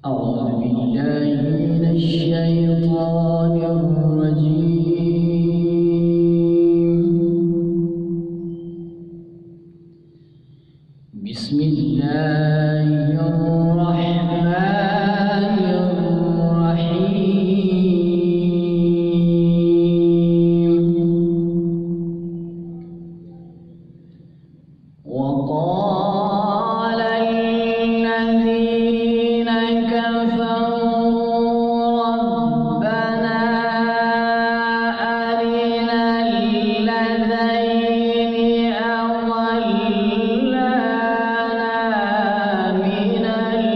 أعوذ بالله من الشيطان الرجيم. بسم الله الرحمن الرحيم. وقال الذين كفروا ربنا أرنا الذين أضلانا من الجن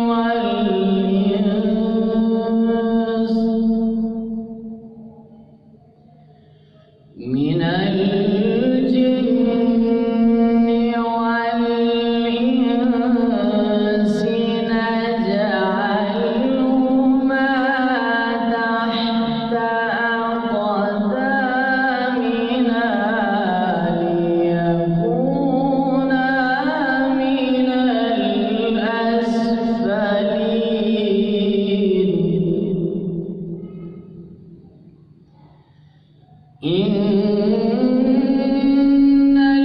والإنس نجعلهما تحت أقدامنا ليكونا من الأسفلين. إن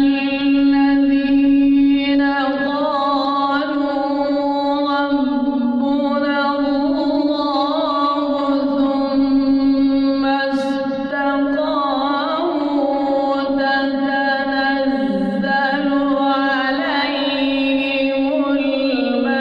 الذين قالوا ربنا الله ثم استقاموا تتنزل عليهم الملائكة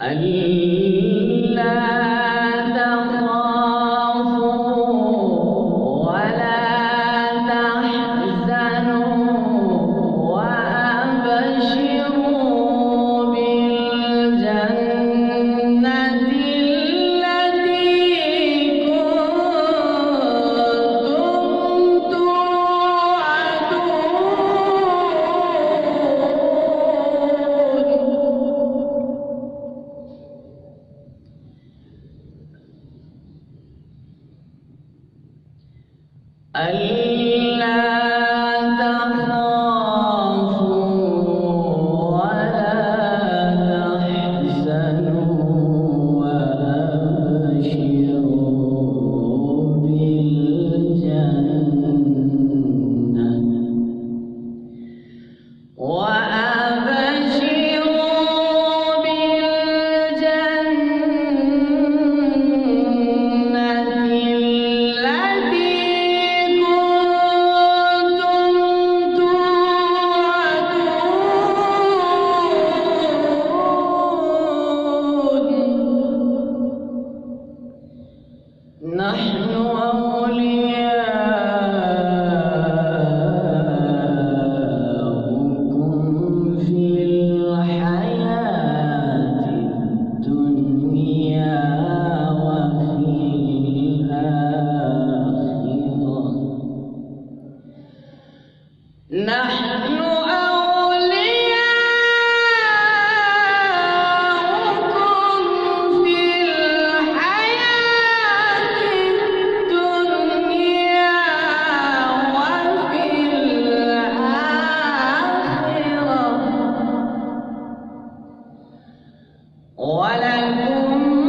ألا تخافوا ولا تحزنوا وأبشروا بالجنة التي كنتم ألا تخافوا ولا تحزنوا وأبشروا بالجنة نحن أولياؤكم في الحياة الدنيا وفي الآخرة. نحن ولكم